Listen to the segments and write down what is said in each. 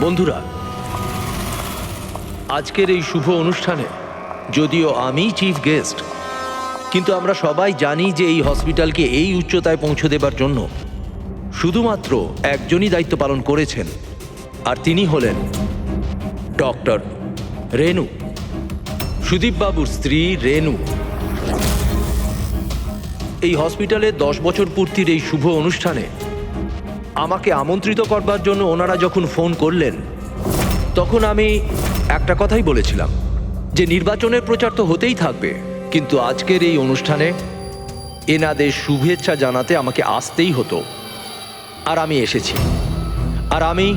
বন্ধুরা, আজকের এই শুভ অনুষ্ঠানে যদিও আমি চিফ গেস্ট, কিন্তু আমরা সবাই জানি যে এই হসপিটালকে এই উচ্চতায় পৌঁছে দেবার জন্য শুধুমাত্র একজনই দায়িত্ব পালন করেছেন, আর তিনি হলেন ডক্টর রেনু, সুদীপ বাবুর স্ত্রী রেনু। এই হসপিটালের 10 বছর পূর্তির এই শুভ অনুষ্ঠানে আমাকে আমন্ত্রিত করবার জন্য ওনারা যখন ফোন করলেন, তখন আমি একটা কথাই বলেছিলাম যে নির্বাচনের প্রচার তো হতেই থাকবে, কিন্তু আজকের এই অনুষ্ঠানে এনাদের শুভেচ্ছা জানাতে আমাকে আসতেই হতো। আর আমি এসেছি। আর আমি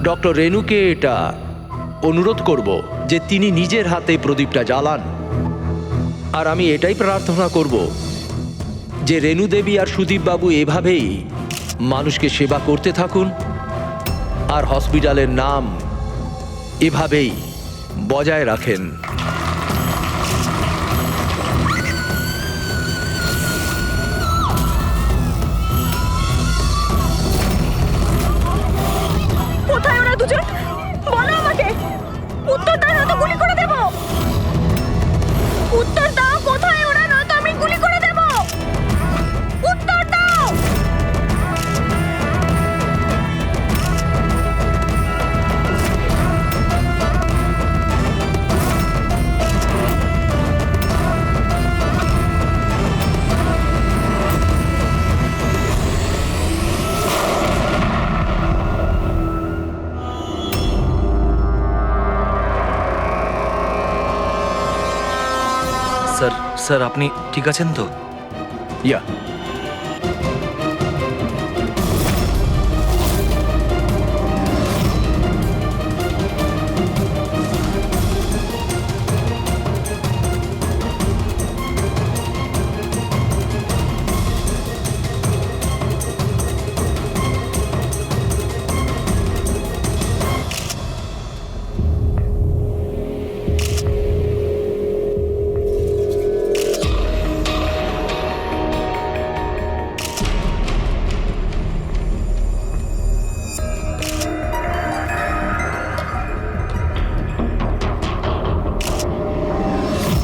ডক্টর রেনুকে এটা অনুরোধ করব যে তিনি নিজের হাতে প্রদীপটা জ্বালান। আর আমি এটাই প্রার্থনা করব যে রেনু দেবী আর সুদীপ বাবু এভাবেই মানুষকে সেবা করতে থাকুন, আর হসপিটালের নাম এভাবেই বজায় রাখেন। কোথায় ওরা দুজন? বলো আমাকে। উত্তর দাও, নয়তো গুলি করে দেব। উত্তর দাও, কোথায় ওরা, নয়তো আমি গুলি করে দেব। উত্তর দাও। স্যার আপনি ঠিক আছেন তো? ইয়া,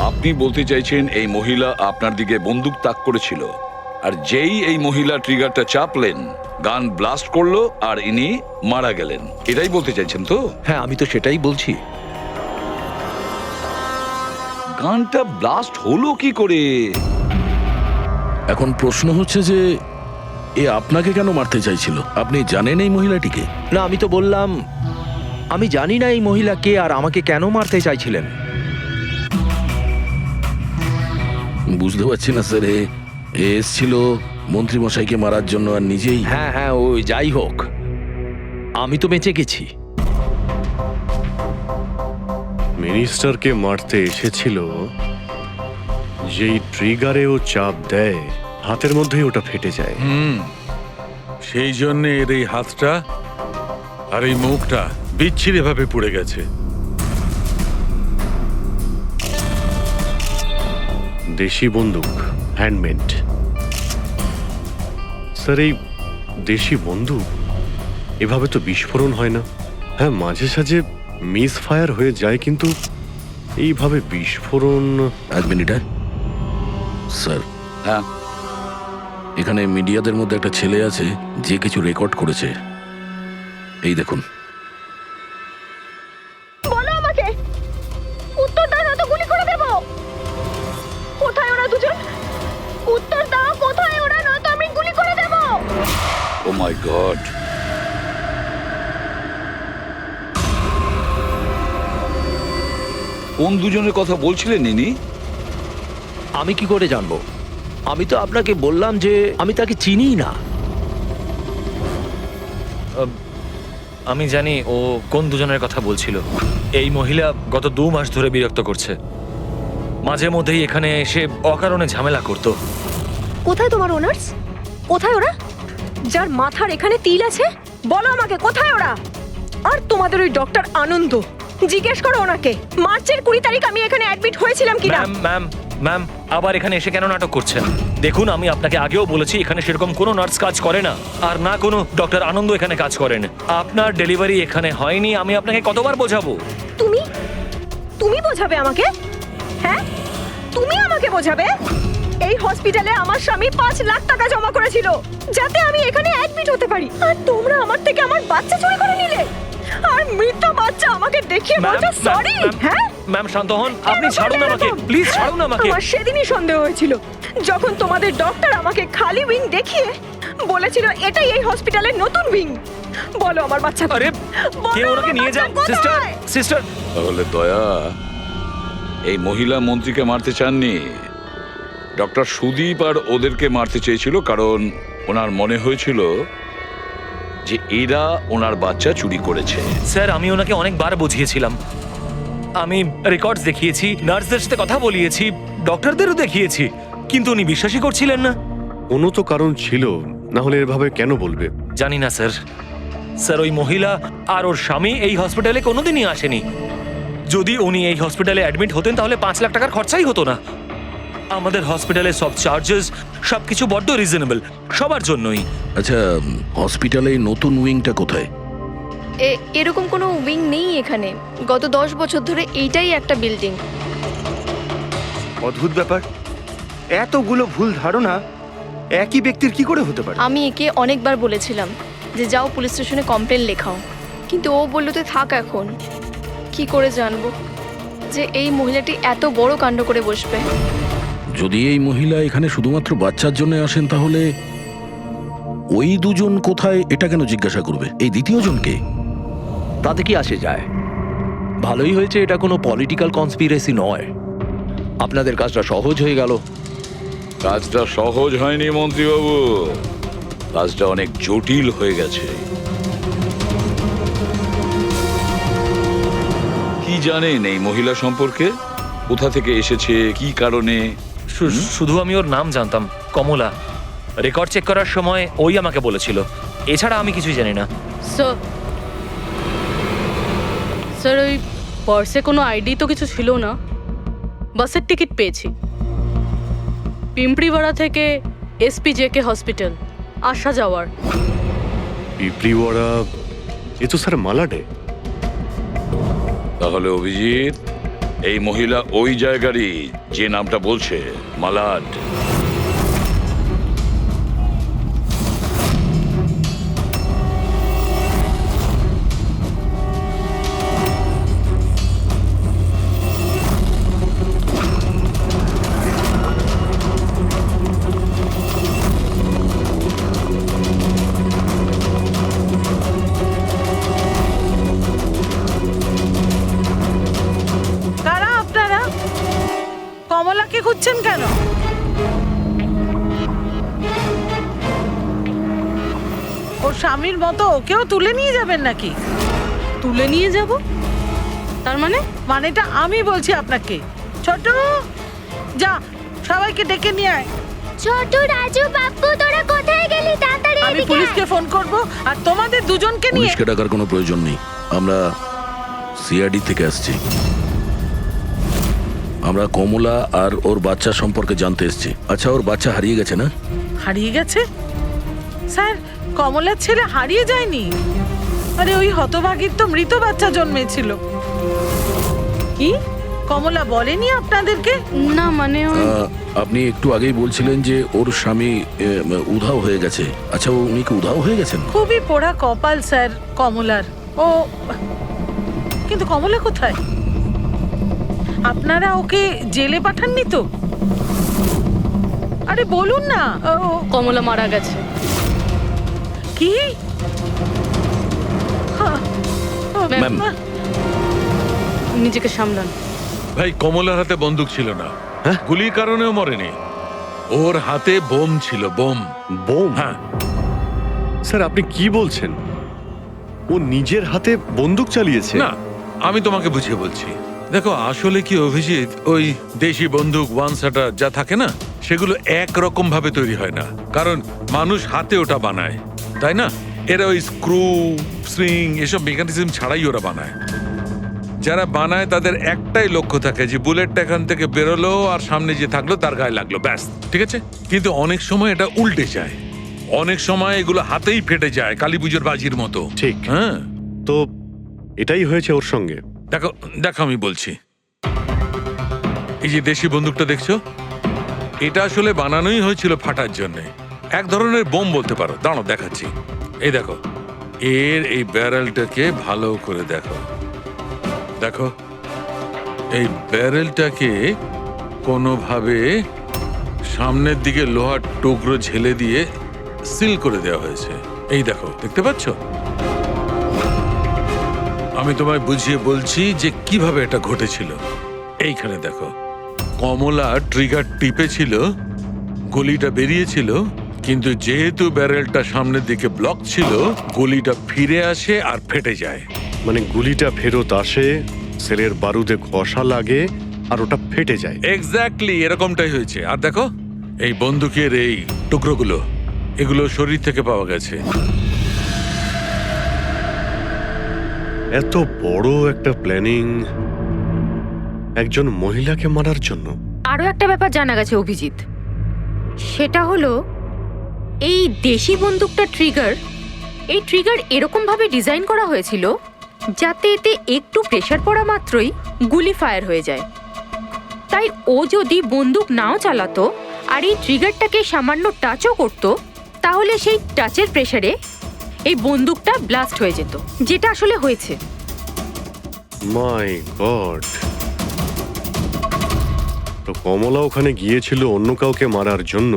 আপনি বলতে চাইছেন এই মহিলা আপনার দিকে বন্দুক তাক করেছিল, আর যেই এই মহিলা ট্রিগারটা চাপলেন, গান ব্লাস্ট করলো আর ইনি মারা গেলেন, এটাই বলতে চাইছেন তো? হ্যাঁ, আমি তো সেটাই বলছি। গানটা ব্লাস্ট হলো কি করে? এখন প্রশ্ন হচ্ছে যে এ আপনাকে কেন মারতে চাইছিল? আপনি জানেন এই মহিলাটিকে? না, আমি তো বললাম আমি জানি না এই মহিলা কে আর আমাকে কেন মারতে চাইছিলেন। বুঝতে পারছি না স্যার। এ এসছিল মন্ত্রী মশাইকে মারার জন্য আর নিজেই। হ্যাঁ হ্যাঁ, ওই যাই হোক, আমি তো বেঁচে গেছি। মিনিস্টারকে মারতে এসেছিল, যেই ট্রিগারে ও চাপ দেয় হাতের মধ্যেই ওটা ফেটে যায়। সেই জন্য এর এই হাতটা আর এই মুখটা বিচ্ছিরি ভাবে পুড়ে গেছে। দেশি বন্দুক, হ্যান্ডমেড। স্যার, এই দেশি বন্দুক এভাবে তো বিস্ফোরণ হয় না। হ্যাঁ, মাঝে সাঝে মিস ফায়ার হয়ে যায়, কিন্তু এইভাবে বিস্ফোরণ। এক মিনিট। স্যার, হ্যাঁ, এখানে মিডিয়াদের মধ্যে একটা ছেলে আছে যে কিছু রেকর্ড করেছে। এই দেখুন। বলো আমাকে। উত্তর দাও, নয়তো গুলি করে দেব। কোথায় ওরা দুজন? উত্তর দাও, কোথায় ওরা, নয়তো আমি গুলি করে দেব। ও মাই গড। কোন দুজনের কথা বলছিলেন ইনি? আমি কি করে জানবো? আমি তো আপনাকে বললাম যে আমি তাকে চিনি না। আমি জানি ও কোন দুজনের কথা বলছিল। এই মহিলা গত 2 মাস ধরে বিরক্ত করছে। মাঝে মধ্যেই এখানে এসে অকারণে ঝামেলা করতো। কোথায় তোমার ওনার্স? কোথায় ওরা, যার মাথার এখানে তিল আছে? বলো আমাকে, কোথায় ওরা? আর তোমাদের ওই ডক্টর আনন্দ, জিজ্ঞেস করো ওনাকে মার্চের 20 তারিখ আমি এখানে অ্যাডমিট হয়েছিলাম কিনা। ম্যাম ম্যাম ম্যাম আবার এখানে এসে কেন নাটক করছেন? দেখুন, আমি আপনাকে আগেও বলেছি এখানে সেরকম কোনো নার্স কাজ করে না, আর না কোনো ডক্টর আনন্দ এখানে কাজ করেন। আপনার ডেলিভারি এখানে হয়নি, আমি আপনাকে কতবার বোঝাবো? তুমি তুমি বোঝাবে আমাকে? হ্যাঁ, তুমি আমাকে বোঝাবে? এই হসপিটালে আমার স্বামী 5 লাখ টাকা জমা করেছিল যাতে আমি এখানে অ্যাডমিট হতে পারি, আর তোমরা আমার থেকে আমার বাচ্চা চুরি করে নিলে, আর মৃত বাচ্চা আমাকে দেখিয়ে বলছো সরি। হ্যাঁ ম্যাম শান্ত হন, আপনি ছাড়ুন আমাকে, প্লিজ ছাড়ুন আমাকে। আমার সেদিনই সন্দেহ হয়েছিল যখন তোমাদের ডক্টর আমাকে খালি উইং দেখিয়ে বলেছিল এটাই এই হসপিটালের নতুন উইং। বলো আমার বাচ্চা কোথায়? আরে কে ওনাকে নিয়ে যাও? Sister, sister. তাহলে দয়া এই মহিলা মন্ত্রীকে মারতে চাননি, ডক্টর সুদীপ আর ওদেরকে মারতে চেয়েছিল, কারণ ওনার মনে হয়েছিল যে এরা ওনার বাচ্চা চুরি করেছে। স্যার, আমি ওনাকে অনেকবার বুঝিয়েছিলাম, আমি রেকর্ডস দেখিয়েছি, নার্সদের সাথে কথা বলিয়েছি, ডক্টরদেরও দেখিয়েছি, কিন্তু উনি বিশ্বাসই করছিলেন না। কোনো তো কারণ ছিল, না হলে এভাবে কেন বলবে? জানি না স্যার। স্যার, ওই মহিলা আর ওর স্বামী এই হসপিটালে কোনোদিনই আসেনি। যদি উনি এই হসপিটালে অ্যাডমিট হতেন তাহলে 5 লাখ টাকার খরচাই হতো না। আমাদের হসপিটালে সব চার্জেস সবকিছু বড্ড রিজনেবল সবার জন্যই। আচ্ছা, হসপিটালে এই নতুন উইংটা কোথায়? এরকম কোনো উইং নেই এখানে। গত 10 বছর ধরে এইটাই একটা বিল্ডিং। অদ্ভুত ব্যাপার, এতগুলো ভুল ধারণা একই ব্যক্তির কি করে হতে পারে? আমি একে অনেকবার বলেছিলাম যে যাও পুলিশ স্টেশনে কমপ্লেন লেখাও, কিন্তু ও বলল তুই থাক। এখন কি করে জানবো যে এই মহিলাটি এত বড় কাণ্ড করে বসবে? যদি এই মহিলা এখানে শুধুমাত্র বাচ্চার জন্য আসেন, তাহলে ওই দুজন কোথায় এটা কেন জিজ্ঞাসা করবে? এই দ্বিতীয় জনকে? তাতে কি আসে যায়? ভালোই হয়েছে এটা কোনো পলিটিক্যাল কনস্পিরেসি নয়, আপনাদের কাজটা সহজ হয়ে গেল। কাজটা সহজ হয়নি মন্ত্রীবাবু, কাজটা অনেক জটিল হয়ে গেছে। কি জানেন এই মহিলা সম্পর্কে? কোথা থেকে এসেছে, কি কারণে? শুধু আমি ওর নাম জানতাম, কমলা। রেকর্ড চেক করার সময় ওই আমাকে বলেছিল, এছাড়া আমি কিছুই জানি না। স্যার, ওই পার্সে কোনো আইডি তো কিছু ছিল না। বাসের টিকিট পেয়েছি, পিম্পড়িওয়াড়া থেকে SPJK হসপিটাল আসা যাওয়ার। পিঁপড়িওয়াড়া? এ তো স্যার মালাডে। তাহলে অভিজিৎ, এই মহিলা ওই জায়গারই যে নামটা বলছে, মালাড। কারা আপনারা? কমলাকে খুঁজছেন কেন? ওর স্বামীর মতো ওকেও তুলে নিয়ে যাবেন নাকি? তুলে নিয়ে যাব? তার মানে? মানেটা আমি বলছি আপনাকে। ছোট, যা সবাইকে ডেকে নিয়ে আয়। ছোট, রাজু, বাপ্পু, তোরা কোথায় গেলি? তাড়াতাড়ি আমি পুলিশকে ফোন করব, আর তোমাদের দুজনকে নিয়ে। পুলিশকে ডাকার কোনো প্রয়োজন নেই, আমরা CID থেকে আসছি। আমরা কমলা আর ওর বাচ্চা সম্পর্কে জানতে এসেছি। আচ্ছা, ওর বাচ্চা হারিয়ে গেছে না? হারিয়ে গেছে? স্যার, কমলার ছেলে হারিয়ে যায়নি। আরে ওই হতভাগীর তো মৃত বাচ্চা জন্মেছিল। কি কমলা বলেনি আপনাদেরকে? না, মানে আপনি একটু আগেই বলছিলেন যে ওর স্বামী উধাও হয়ে গেছে। আচ্ছা, উনি কি উধাও হয়ে গেছেন? খুবই পোড়া কপাল স্যার কমলার। ও কিন্তু কমলা কোথায়? আপনারা ওকে জেলে পাঠাননি তো? আরে বলুন না। কমলা মারা গেছে। কি? ম্যাম, নিজেকে সামলান। ভাই, কমলার হাতে বন্দুক ছিল না, গুলির কারণেও মরেনি। ওর হাতে বোম ছিল, বোম। বোম? হ্যাঁ। স্যার, আপনি কি বলছেন? ও নিজের হাতে বন্দুক চালিয়েছে? না, আমি তোমাকে বুঝিয়ে বলছি। দেখো, আসলে কি অভিজিৎ, ওই দেশি বন্দুক ওয়ান শাটার যা থাকে না, সেগুলো একরকম ভাবে তৈরি হয় না, কারণ মানুষ হাতে ওটা বানায়, তাই না? এরা ওই স্ক্রু, স্প্রিং এসব মেকানিজম ছাড়াই ওরা বানায়। যারা বানায় তাদের একটাই লক্ষ্য থাকে যে বুলেটটা এখান থেকে বেরোলো আর সামনে যে থাকলো তার গায়ে লাগলো, ব্যাস, ঠিক আছে? কিন্তু অনেক সময় এটা উল্টে যায়, অনেক সময় এগুলো হাতেই ফেটে যায়, কালী পুজোর বাজির মতো। ঠিক। হ্যাঁ, তো এটাই হয়েছে ওর সঙ্গে। দেখো দেখো আমি বলছি, এই যে দেশি বন্দুকটা দেখছো, এটা আসলে বানানোই হয়েছিল ফাটার জন্য, এক ধরনের বোম বলতে পারো। দাঁড়াও দেখাচ্ছি, এই দেখো, এর এই ব্যারেলটাকে ভালো করে দেখো, দেখো এই ব্যারেলটাকে কোনোভাবে সামনের দিকে লোহার টুকরো ঝেলে দিয়ে সিল করে দেওয়া হয়েছে। এই দেখো, দেখতে পাচ্ছ? আমি তোমায় বুঝিয়ে বলছি যে কিভাবে এটা ঘটেছিল। এইখানে দেখো, কমলা ট্রিগার টিপেছিল, গুলিটা বেরিয়েছিল, কিন্তু যেহেতু ব্যারেলটা সামনের দিকে ব্লক ছিল, গুলিটা ফিরে আসে আর ফেটে যায়। মানে গুলিটা ফেরত আসে, সেলের বারুদে ঘষা লাগে আর ওটা ফেটে যায়। এক্স্যাক্টলি এরকমটাই হয়েছে। আর দেখো এই বন্দুকের এই টুকরোগুলো, এগুলো শরীর থেকে পাওয়া গেছে। এত বড় একটা প্ল্যানিং একজন মহিলাকে মারার জন্য। আরও একটা ব্যাপার জানা গেছে অভিজিৎ, সেটা হলো এই দেশি বন্দুকটা এই ট্রিগার এরকমভাবে ডিজাইন করা হয়েছিল যাতে এতে একটু প্রেসার পড়া মাত্রই গুলি ফায়ার হয়ে যায়। তাই ও যদি বন্দুক নাও চালাতো আর এই ট্রিগারটাকে সামান্য টাচও করতো, তাহলে সেই টাচের প্রেসারে এই বন্দুকটা ব্লাস্ট হয়ে যেত, যেটা আসলে হয়েছে। মাই গড! তো কমলা ওখানে গিয়েছিল অন্য কাউকে মারার জন্য,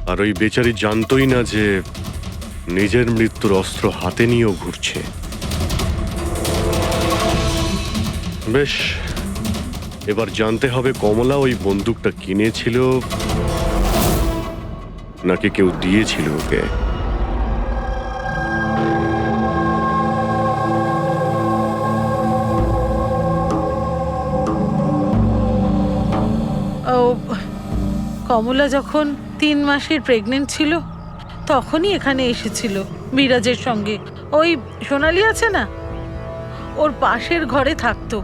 আর ওই বেচারি জানতোই না যে নিজের মৃত্যুর অস্ত্র হাতে নিয়েও ঘুরছে। বেশ, এবার জানতে হবে কমলা ওই বন্দুকটা কিনেছিল নাকি কেউ দিয়েছিল ওকে। ও কমলা যখন 3 মাসের প্রেগনেন্ট ছিল তখনই এখানে এসেছিল বিরাজের সঙ্গে। ওই সোনালি আছে না, ওর পাশের ঘরে থাকতো।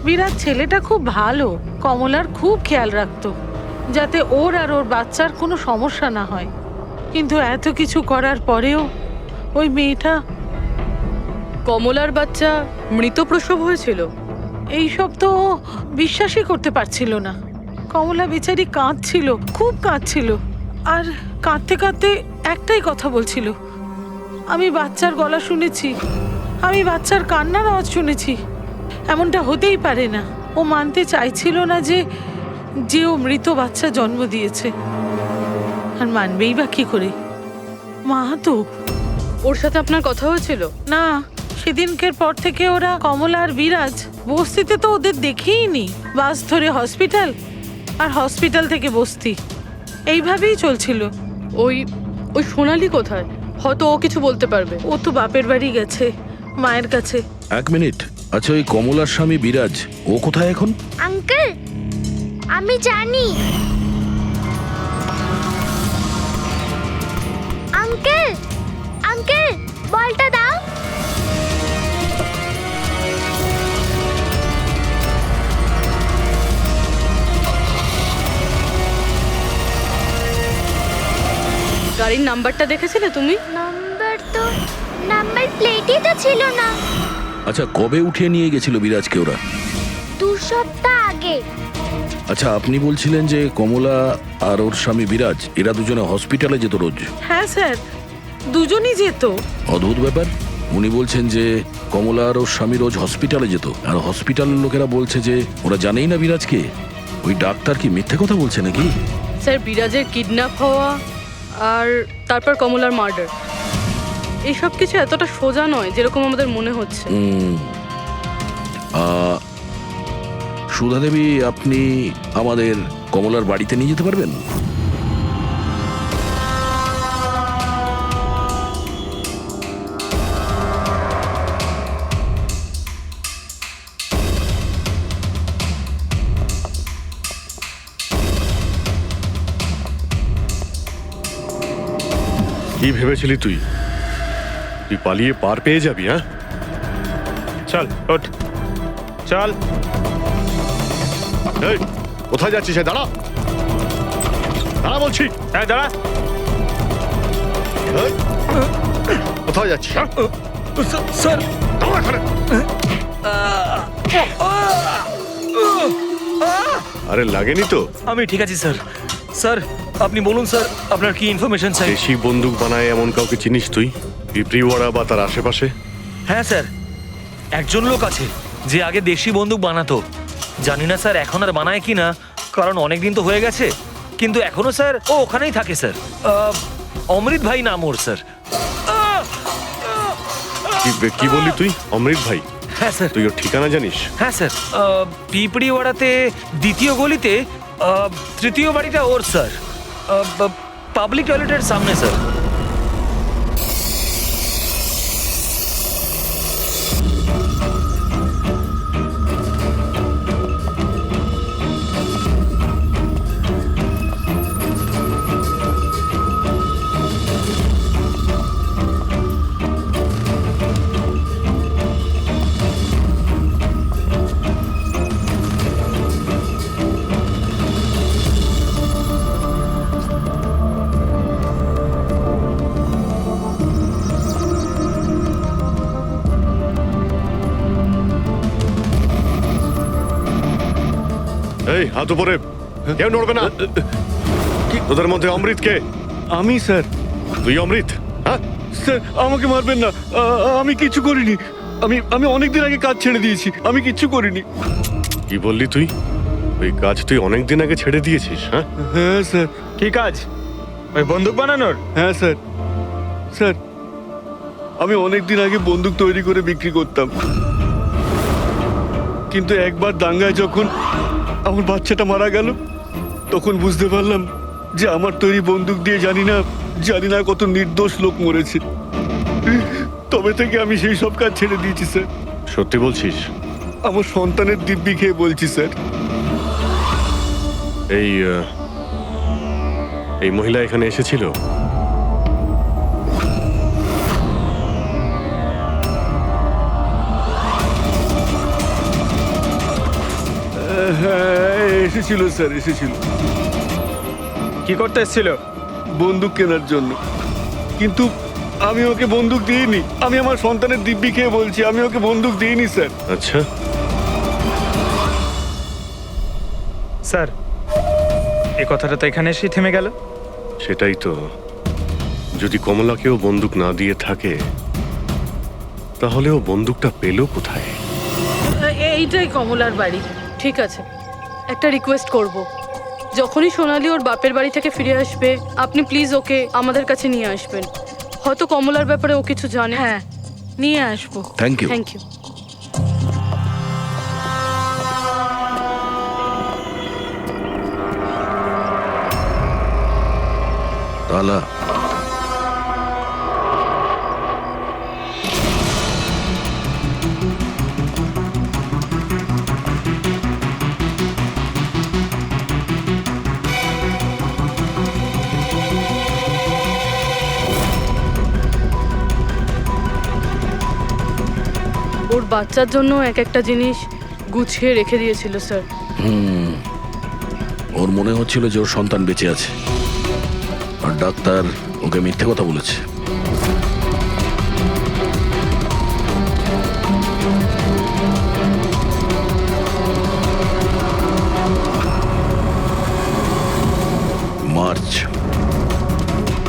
বিরাজ ছেলেটা খুব ভালো, কমলার খুব খেয়াল রাখতো যাতে ওর আর ওর বাচ্চার কোনো সমস্যা না হয়। কিন্তু এত কিছু করার পরেও ওই মেয়েটা। কমলার বাচ্চা মৃত প্রসব হয়েছিল? এইসব তো ও বিশ্বাসই করতে পারছিল না। কমলা বেচারি কাঁদছিল, খুব কাঁদছিল, আর কাঁদতে কাঁদতে একটাই কথা বলছিল, আমি বাচ্চার গলা শুনেছি, আমি বাচ্চার কান্নার আওয়াজ শুনেছি, এমনটা হতেই পারে না। ও মানতে চাইছিল না যে ও মৃত বাচ্চা জন্ম দিয়েছে, আর মানবেই বা কি করে? মা তো। ওর সাথে আপনার কথা হয়েছিল? না, সেদিনকের পর থেকে ওরা, কমলা আর বিরাজ, বস্তিতে তো ওদের দেখেই নি। বাস ধরে হসপিটাল, আর হসপিটাল থেকে বস্তি, এইভাবেই চলছিল। ওই সোনালি কোথায়? হয়তো ও কিছু বলতে পারবে। ও তো বাপের বাড়ি গেছে, মায়ের কাছে। এক মিনিট, আচ্ছা ওই কমলার স্বামী বিরাজ ও কোথায় এখন? আঙ্কেল, আমি জানি। আঙ্কেল, আঙ্কেল, বলটা দাও। গাড়ির নাম্বারটা দেখেছিলে তুমি? নাম্বার প্লেটই তো ছিল না। আচ্ছা কবে উঠিয়ে নিয়ে গেছিল বিরাজকে ওরা? 2 সপ্তাহ আগে। আচ্ছা আপনি বলছিলেন যে কমলা আর ওর স্বামী বিরাজ এরা দুজনে হসপিটালে যেত রোজ? হ্যাঁ স্যার, দুজনই যেত। অদ্ভুত ব্যাপার, উনি বলছেন যে কমলা আর ওর স্বামী রোজ হসপিটালে যেত, আর হসপিটালের লোকেরা বলছে যে ওরা জানেই না বিরাজকে। ওই ডাক্তার কি মিথ্যে কথা বলছে নাকি? স্যার, বিরাজের কিডন্যাপ হওয়া আর তারপর কমলার মার্ডার, এইসব কিছু এতটা সোজা নয় যেরকম আমাদের মনে হচ্ছে। সুধা দেবী, আপনি আমাদের কমলার বাড়িতে নিয়ে যেতে পারবেন? কি ভেবেছিলি তুই? তুই পালিয়ে পার পেয়ে যাবি? হ্যাঁ, চল ওঠ চল। এই কোথায় যাচ্ছিস? দাঁড়া দাঁড়া বলছি। হ্যাঁ দাঁড়া। এই, কোথায় যাচ্ছিস? স্যার দাঁড়া এখানে। আরে লাগেনি তো? আমি ঠিক আছি স্যার। স্যার আপনি বলুন স্যার, আপনার কি ইনফরমেশন চাই? দেশি বন্দুক বানায় এমন কাউকে চিনিস তুই? পিঁপড়িওয়াড়া বা তার আশেপাশে? হ্যাঁ স্যার, একজন লোক আছে যে আগে দেশি বন্দুক বানাতো। জানি না স্যার এখন আর বানায় কি না, কারণ অনেক দিন তো হয়ে গেছে। কিন্তু এখনো স্যার ও ওখানেই থাকে স্যার। অমৃত ভাই নাম ওর স্যার। কি বললি তুই? অমৃত ভাই? হ্যাঁ স্যার। তুই ওর ঠিকানা জানিস? হ্যাঁ স্যার, পিঁপড়িওয়াড়াতে দ্বিতীয় গলিতে তৃতীয় বাড়িটা ওর স্যার। পাবলিক টয়লেটের সামনে স্যার। এই হাত উপরে, কেউ নড়বে না। তোদের মধ্যে অমৃত কে? আমি স্যার। তুই অমৃত? হ্যাঁ স্যার আমাকে মারবেন না, আমি কিছু করিনি। আমি অনেকদিন আগে কাজ ছেড়ে দিয়েছি, আমি কিচ্ছু করিনি। কি বললি তুই? ওই কাজ তুই অনেকদিন আগে ছেড়ে দিয়েছিস? হ্যাঁ হ্যাঁ স্যার। কি কাজ? ওই বন্দুক বানানোর? হ্যাঁ স্যার। স্যার আমি অনেকদিন আগে বন্দুক তৈরি করে বিক্রি করতাম, কিন্তু একবার দাঙ্গায় যখন আমার বাচ্চাটা মারা গেল, তখন বুঝতে পারলাম যে আমার তৈরি বন্দুক দিয়ে জানি না কত নির্দোষ লোক মরেছে। তবে থেকে আমি সেই সব কাজ ছেড়ে দিয়েছি স্যার। সত্যি বলছিস? আমার সন্তানের দিব্যি খেয়ে বলছি স্যার। এই মহিলা এখানে এসেছিল? হ্যাঁ এসেছিল স্যার, এসেছিল। কি করতে এসেছিল? বন্দুক কেনার জন্য, কিন্তু আমি ওকে বন্দুক দিইনি। আমি আমার সন্তানের দিব্যি খেয়ে বলছি, আমি ওকে বন্দুক দিইনি স্যার। আচ্ছা, স্যার এই কথাটা তো এখানে এসেই থেমে গেল। সেটাই তো। যদি কমলাকেও বন্দুক না দিয়ে থাকে, তাহলে ও বন্দুকটা পেল কোথায়? এইটাই কমলার বাড়ি। ঠিক আছে, একটা রিকোয়েস্ট করব। যখনই সোনালি ওর বাপের বাড়ি থেকে ফিরে আসবে, আপনি প্লিজ ওকে আমাদের কাছে নিয়ে আসবেন। হয়তো কমলার ব্যাপারে ও কিছু জানে। হ্যাঁ নিয়ে আসবো। Thank you. Thank you. তালা ওর বাচ্চার জন্য এক একটা জিনিস গুছিয়ে রেখে দিয়েছিল স্যার। ওর মনে হচ্ছিল যে ওর সন্তান বেঁচে আছে, আর ডাক্তার ওকে মিথ্যে কথা বলেছে। মার্চ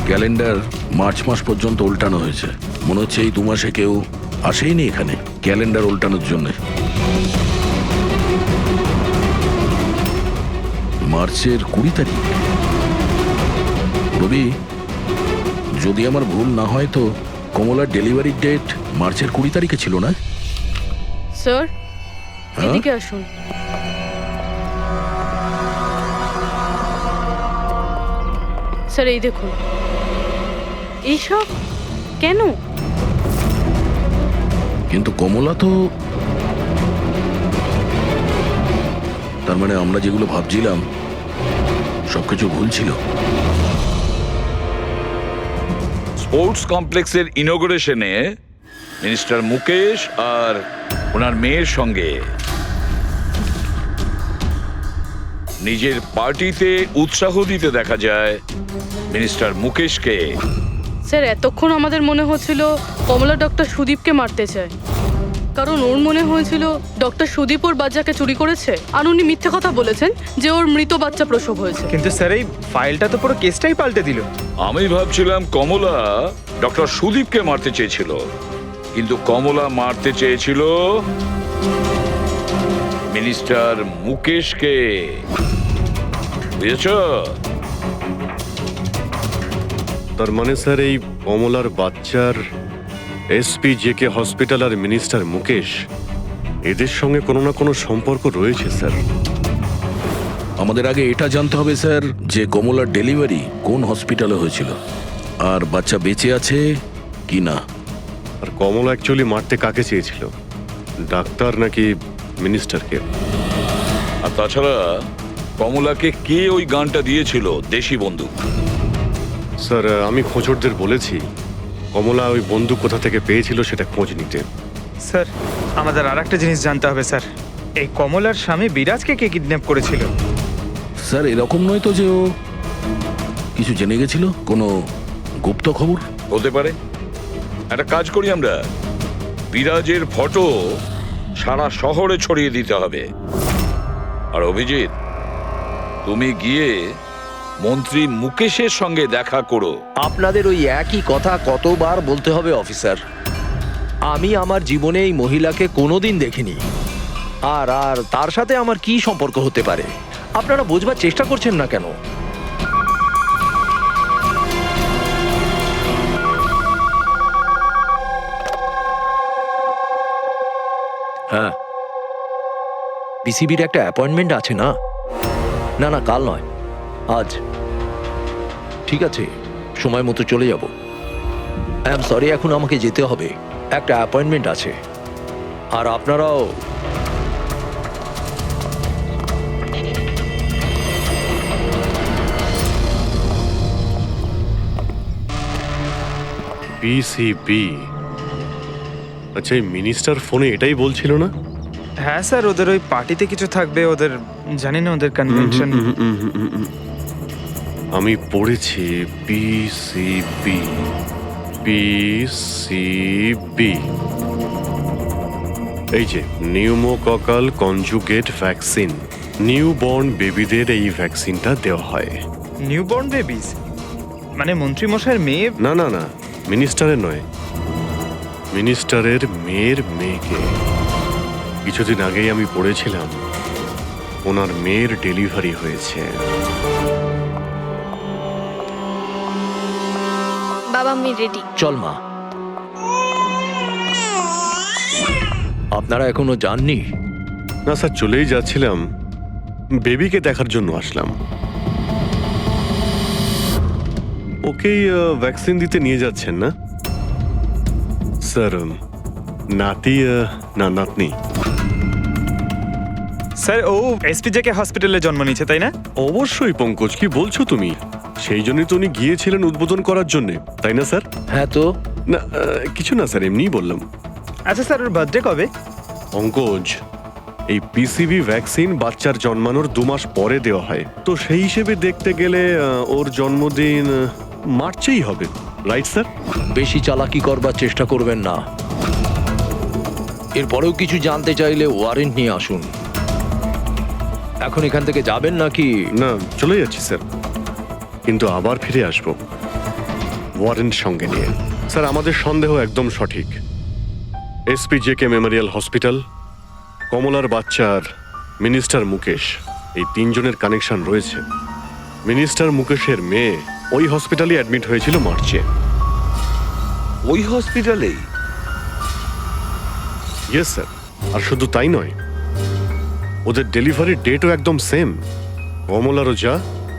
ক্যালেন্ডার মার্চ মাস পর্যন্ত উল্টানো হয়েছে। মনে হচ্ছে এই 2 মাসে কেউ আসেইনি এখানে ক্যালেন্ডার উল্টানোর জন্য। মার্চের 20 তারিখ। রবি, যদি আমার ভুল না হয় তো কমলার ডেলিভারি ডেট মার্চের 20 তারিখে ছিল না? স্যার হ্যাঁ? এদিকে আসুন। স্যার এই দেখুন, এইসব কেন? কিন্তু কমলা তো, তার মানে আমরা যেগুলো ভাবছিলাম সবকিছু ভুল ছিল। স্পোর্টস কমপ্লেক্সের ইনোগ্রেশনে মিনিস্টার মুকেশ আর ওনার মেয়ের সঙ্গে নিজের পার্টিতে উৎসাহ দিতে দেখা যায় মিনিস্টার মুকেশকে। স্যার এতক্ষণ আমাদের মনে হচ্ছিল কমলা ডক্টর সুদীপকে মারতে চায়, কারণ ওর মনে হয়েছিল ডক্টর সুদীপ ওর বাচ্চাকে চুরি করেছে, আর উনি মিথ্যে কথা বলেছেন যে ওর মৃত বাচ্চা প্রসব হয়েছে। কিন্তু স্যার এই ফাইলটা তো পুরো কেসটাই পাল্টে দিল। আমি ভাবছিলাম কমলা ডক্টর সুদীপকে মারতে চেয়েছিল, কিন্তু কমলা মারতে চেয়েছিল মিনিস্টার মুকেশকে। বুঝেছ? তার মানে স্যার এই কমলার বাচ্চার এসপি জেকে হসপিটাল আর মিনিস্টার মুকেশ এদের সঙ্গে কোনো না কোনো সম্পর্ক রয়েছে স্যার। আমাদের আগে এটা জানতে হবে স্যার যে কমলার ডেলিভারি কোন হসপিটালে হয়েছিল, আর বাচ্চা বেঁচে আছে কি না। আর কমলা অ্যাকচুয়ালি মারতে কাকে চেয়েছিল, ডাক্তার নাকি মিনিস্টারকে? আর তাছাড়া কমলাকে কে ওই গানটা দিয়েছিল, দেশি বন্দুক? স্যার আমি খোঁজরদের বলেছি কমলা ওই বন্দুক কোথা থেকে পেয়েছিল সেটা খোঁজ নিতে। স্যার আমাদের আর একটা জিনিস জানতে হবে স্যার, এই কমলার স্বামী বিরাজকে কে কিডন্যাপ করেছিল? স্যার এরকম নয় তো যে ও কিছু জেনে গেছিল, কোনো গুপ্ত খবর? হতে পারে। একটা কাজ করি আমরা, বিরাজের ফটো সারা শহরে ছড়িয়ে দিতে হবে। আর অভিজিৎ, তুমি গিয়ে মন্ত্রী মুকেশের সঙ্গে দেখা করো। আপনাদের ওই একই কথা কতবার বলতে হবে অফিসার? আমি আমার জীবনে এই মহিলাকে কোনোদিন দেখিনি, আর আর তার সাথে আমার কি সম্পর্ক হতে পারে? আপনারা বোঝবার চেষ্টা করছেন না কেন? হ্যাঁ, বিসিবির একটা অ্যাপয়েন্টমেন্ট আছে না? না না, কাল নয়, আজ। ঠিক আছে, সময় মতো চলে যাব। আই এম সরি, এখন আমাকে যেতে হবে, একটা অ্যাপয়েন্টমেন্ট আছে। আর আপনারাও। বিসিবি, আচ্ছা এই মিনিস্টার ফোনে এটাই বলছিল না? হ্যাঁ স্যার, ওদের ওই পার্টিতে কিছু থাকবে, ওদের জানি না ওদের কনভেনশন। আমি পড়েছি বিসিবি, বিসিবি, এই যে নিউমোককাল কনজুগেট ভ্যাকসিন, নিউবর্ন বেবিদের এই ভ্যাকসিনটা দেওয়া হয়। নিউবর্ন বেবিস মানে মন্ত্রী মশাইয়ের মেয়ে? না না না, মিনিস্টারের নয়, মিনিস্টারের মেয়ের মেয়েকে। কিছুদিন আগেই আমি পড়েছিলাম ওনার মেয়ের ডেলিভারি হয়েছে। বাবা আমি রেডি। চল মা। আপনারা এখনো যাননি? না স্যার, চলেই যাচ্ছিলাম, বেবিকে দেখার জন্য আসলাম। ওকেই ভ্যাকসিন দিতে নিয়ে যাচ্ছেন না স্যার? নাতি না নাতনি? স্যার ও এসপিজেকে হসপিটালে জন্ম নিয়েছে, তাই না? অবশ্যই পঙ্কজ, কি বলছো তুমি? সেই জন্যই তো উনি গিয়েছিলেন উদ্বোধন করার জন্য, তাই না স্যার? হ্যাঁ তো। না কিছু না স্যার, এমনিই বললাম। আচ্ছা স্যার, ওর বার্থডে কবে? পঙ্কজ, এই পিসিবি ভ্যাকসিন বাচ্চার জন্মানোর 2 মাস পরে দেওয়া হয়, তো সেই হিসেবে দেখতে গেলে ওর জন্মদিন মার্চেই হবে, রাইট স্যার? বেশি চালাকি করবার চেষ্টা করবেন না। এরপরেও কিছু জানতে চাইলে ওয়ারেন্ট নিয়ে আসুন। এখন এখান থেকে যাবেন নাকি? না, চলে যাচ্ছি স্যার, কিন্তু আবার ফিরে আসবো ওয়ারেন্ট সঙ্গে নিয়ে। স্যার আমাদের সন্দেহ একদম সঠিক। এসপি জেকে মেমোরিয়াল হসপিটাল, কমলার বাচ্চার মিনিস্টার মুকেশ, এই 3 জনের কানেকশন রয়েছে। মিনিস্টার মুকেশের মেয়ে ওই হসপিটালে অ্যাডমিট হয়েছিল মার্চে। ওই হসপিটালেই? ইয়েস স্যার, আর শুধু তাই নয়, ওদের ডেলিভারির ডেটও একদম সেম। কমলারও যা,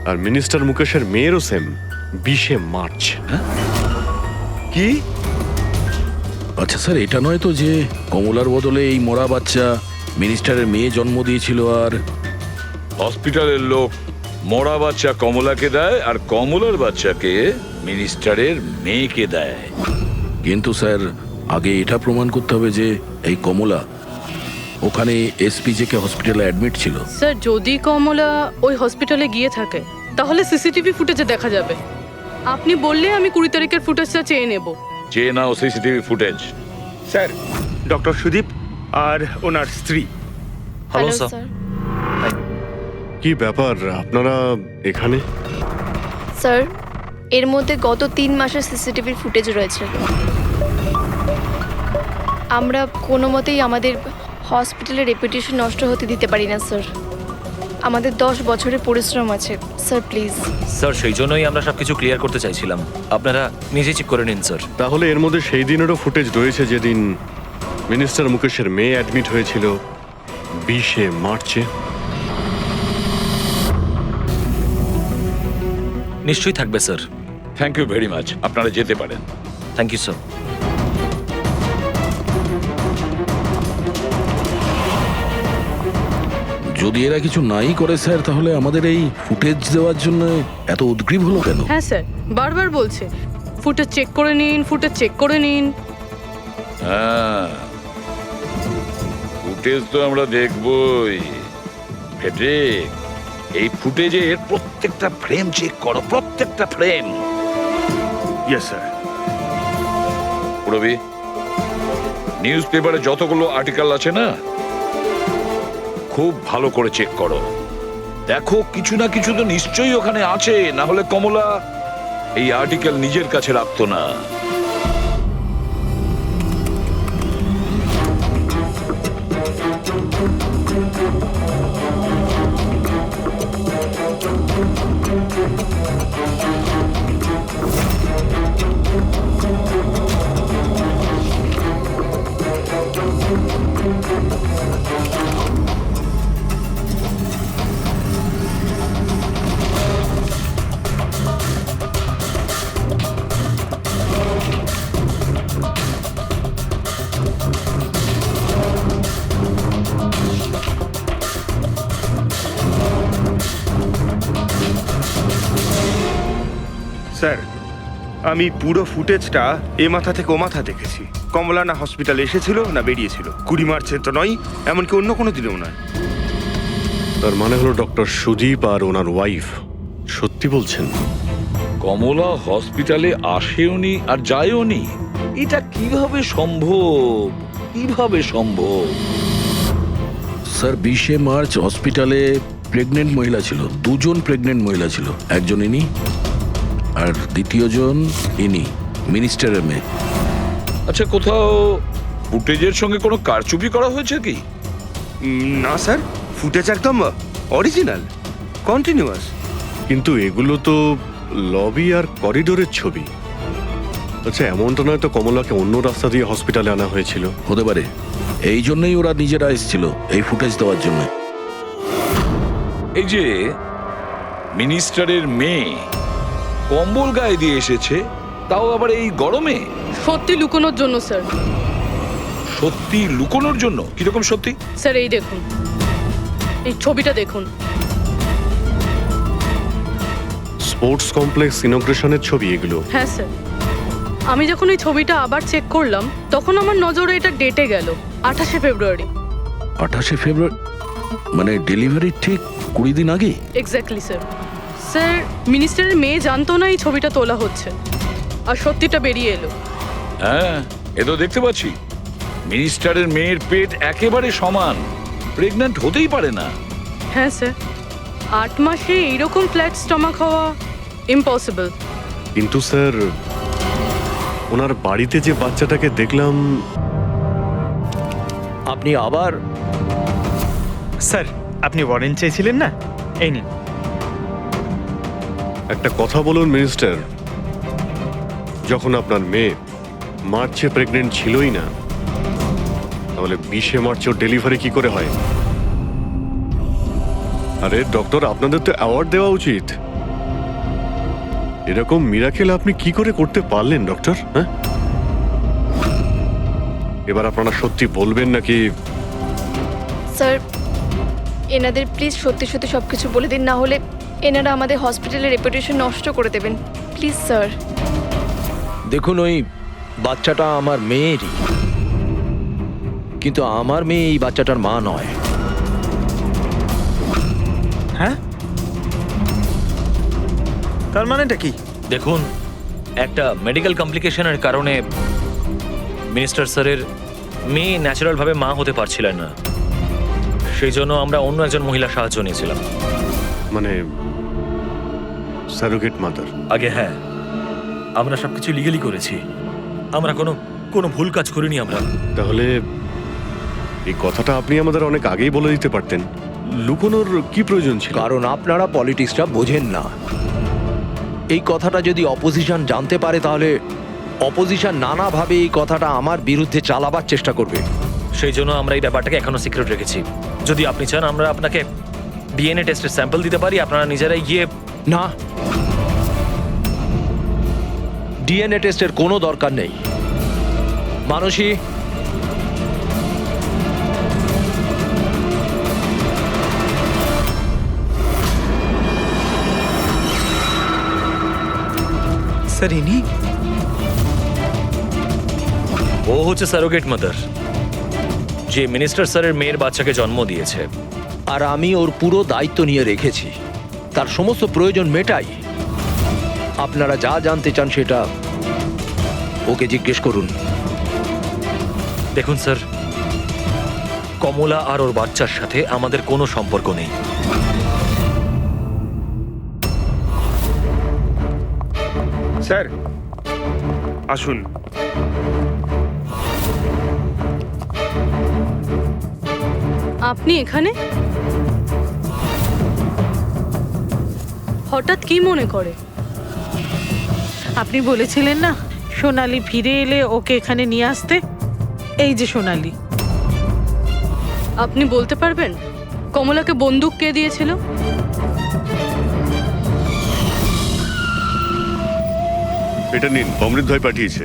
আর মিনিস্টার মুকেশের মেয়েরও সেম, 20শে মার্চ। কি? আচ্ছা স্যার, এটা নয় তো যে কমলার বদলে এই মরা বাচ্চা মিনিস্টারের মেয়ে জন্ম দিয়েছিল, আর হসপিটালের লোক মরা বাচ্চা কমলাকে দেয় আর কমলার বাচ্চাকে মিনিস্টারের মেয়েকে দেয়? কিন্তু স্যার আগে এটা প্রমাণ করতে হবে যে এই কমলা ওখানে এসপিজেকে হসপিটালে অ্যাডমিট ছিল। স্যার যদি কমলা ওই হসপিটালে গিয়ে থাকে তাহলে সিসিটিভি ফুটেজে দেখা যাবে। আপনি বললে আমি 20 তারিখের ফুটেজটা চেয়ে নেব। চেয়ে নাও CCTV footage. Sir doctor Sudip আর ওনার স্ত্রী। Hello hello sir. স্যার। কি ব্যাপার আপনারা এখানে? স্যার এর মধ্যে গত 3 মাসের সিসিটিভির ফুটেজ রয়েছে। আমরা কোনো মতেই আমাদের হসপিটালের রেপুটেশন নষ্ট হতে দিতে পারি না স্যার। আমাদের 10 বছরের পরিশ্রম আছে স্যার, প্লিজ। স্যার সেই জন্যই আমরা সবকিছু ক্লিয়ার করতে চাইছিলাম, আপনারা নিজে চেক করে নিন স্যার। তাহলে এর মধ্যে সেই দিনেরও ফুটেজ রয়েছে যেদিন মিনিস্টার মুকেশের মেয়ে অ্যাডমিট হয়েছিল 20শে মার্চে। নিশ্চয়ই থাকবে sir. Thank you very much, আপনারা যেতে পারেন। Thank you sir. যদি এরা কিছু নাই করে স্যার, তাহলে আমাদের এই ফুটেজ দেওয়ার জন্য এত উদ্গ্রীব হলো কেন? হ্যাঁ স্যার, বারবার বলছে ফুটেজ চেক করে নিন, ফুটেজ চেক করে নিন। হ্যাঁ, ফুটেজ তো আমরা দেখবই। ফেডরিক, এই ফুটেজের প্রত্যেকটা ফ্রেম চেক করো, প্রত্যেকটা ফ্রেম। Yes sir. পুরবি, নিউজ পেপারে যতগুলো আর্টিকেল আছে না, খুব ভালো করে চেক করো। দেখো কিছু না কিছু তো নিশ্চয়ই ওখানে আছে, না হলে কমলা এই আর্টিকেল নিজের কাছে রাখতো না। স্যার আমি পুরো ফুটেজটা এ মাথা থেকে ও মাথা দেখেছি। কমলা না হসপিটালে এসেছিল না বেরিয়েছিল। 20 মার্চের তো নয়, এমনকি অন্য কোনো দিনেও নয়। তার মানে হলো ডক্টর সুদীপ আর ওনার ওয়াইফ সত্যি বলছেন? কমলা হসপিটালে আসেওনি আর যায়ওনি, এটা কিভাবে সম্ভব? কিভাবে সম্ভব? স্যার 20শে মার্চ হসপিটালে প্রেগনেন্ট মহিলা ছিল, 2 জন প্রেগনেন্ট মহিলা ছিল। একজন ইনি আর দ্বিতীয়জন ইনি, মিনিস্টারের মেয়ে। আচ্ছা, কোথাও ফুটেজের সঙ্গে কোনো কারচুপি করা হয়েছে কি? না স্যার, ফুটেজ একদম অরিজিনাল, কন্টিনিউয়াস। কিন্তু এগুলো তো লবি আর করিডোরের ছবি। আচ্ছা, এমনটা নয় তো কমলাকে অন্য রাস্তা দিয়ে হসপিটালে আনা হয়েছিল? হতে পারে, এই জন্যই ওরা নিজেরা এসেছিল এই ফুটেজ দেওয়ার জন্য। এই যে মিনিস্টারের মেয়ে কম্বল গায়ে দিয়ে এসেছে, তাও আবার এই গরমে। সত্যি লুকোনোর জন্য স্যার। সত্যি লুকোনোর জন্য? কিরকম সত্যি? স্যার এই দেখুন, এই ছবিটা দেখুন। স্পোর্টস কমপ্লেক্স ইনগ্রেশনের ছবি এগুলো? হ্যাঁ স্যার, আমি যখন এই ছবিটা আবার চেক করলাম তখন আমার নজরে এটা ডেটে গেল 28শে ফেব্রুয়ারি। 28শে ফেব্রুয়ারি মানে ডেলিভারির ঠিক 20 দিন আগে? Exactly sir. স্যার মিনিস্টারের মেয়ে জানতো না এই ছবিটা তোলা হচ্ছে, আর সত্যিটা বেরিয়ে এলো। হ্যাঁ, এ তো দেখতে পাচ্ছি মিনিস্টারের মেয়ের পেট একেবারে সমান, প্রেগন্যান্ট হতেই পারে না। হ্যাঁ স্যার, 8 মাসে এইরকম ফ্ল্যাট স্টমাক হওয়া ইম্পসিবল। কিন্তু স্যার, ওনার বাড়িতে যে বাচ্চাটাকে দেখলাম। আপনি আবার স্যার আপনি ওয়ারেন্ট চেয়েছিলেন না, এই নিন। একটা কথা বলুন মিনিস্টার, যখন আপনার মেয়ে মার্চে প্রেগনেন্ট ছিলই না, তাহলে 20শে মার্চ ওর ডেলিভারি কি করে হয়? আরে ডক্টর, আপনাদের তো অ্যাওয়ার্ড দেওয়া উচিত। এরকম মিরাকেল আপনি কি করে করতে পারলেন ডক্টর? হ্যাঁ, এবার আপনারা সত্যি বলবেন নাকি? স্যার এনাদের প্লিজ সত্যি সত্যি সব কিছু বলে দিন, না হলে এনারা আমাদের হসপিটালের রেপুটেশন নষ্ট করে দেবেন। Please sir. দেখুন, ওই বাচ্চাটা আমার মেয়েরই, কিন্তু আমার মেয়ে এই বাচ্চাটার মা নয়। হ্যাঁ, তার মানেটা কি? দেখুন, একটা মেডিকেল কমপ্লিকেশনের কারণে মিনিস্টার স্যারের মেয়ে ন্যাচারালভাবে মা হতে পারছিলেন না। সেই জন্য আমরা অন্য একজন মহিলা সাহায্য নিয়েছিলাম। মানে সারোগেট মাদার। আগে হ্যাঁ, আমরা সবকিছু লিগালি করেছি। আমরা কোনো ভুল কাজ করিনি আমরা। তাহলে এই কথাটা আপনি আমাদের অনেক আগেই বলে দিতে পারতেন। লুকোনোর কি প্রয়োজন ছিল? কারণ আপনারা পলিটিক্সটা বোঝেন না। এই কথাটা যদি অপোজিশন জানতে পারে তাহলে অপোজিশন নানাভাবে এই কথাটা আমার বিরুদ্ধে চালাবার চেষ্টা করবে। সেই জন্য আমরা এই ব্যাপারটাকে এখনো সিক্রেট রেখেছি। যদি আপনি চান আমরা আপনাকে ডিএনএ টেস্টের স্যাম্পল দিতে পারি, আপনারা নিজেরাই গিয়ে। না, ডিএনএ টেস্টের কোনো দরকার নেই। মানসী, স্যার, ইনি ও হচ্ছে সারোগেট মাদার, যে মিনিস্টার স্যারের মেয়ের বাচ্চাকে জন্ম দিয়েছে। আর আমি ওর পুরো দায়িত্ব নিয়ে রেখেছি, তার সমস্ত প্রয়োজন মেটাই। আপনারা যা জানতে চান সেটা ওকে জিজ্ঞেস করুন। দেখুন স্যার, কমলা আর ওর বাচ্চার সাথে আমাদের কোনো সম্পর্ক নেই। স্যার আসুন। আপনি এখানে হঠাৎ কি মনে করে? আপনি বলেছিলেন না সোনালি ফিরে এলে ওকে এখানে নিয়ে আসতে। এই যে সোনালি। আপনি বলতে পারবেন কমলাকে বন্দুক কে দিয়েছিল? এটা নিন, অমৃত ভাই পাঠিয়েছে।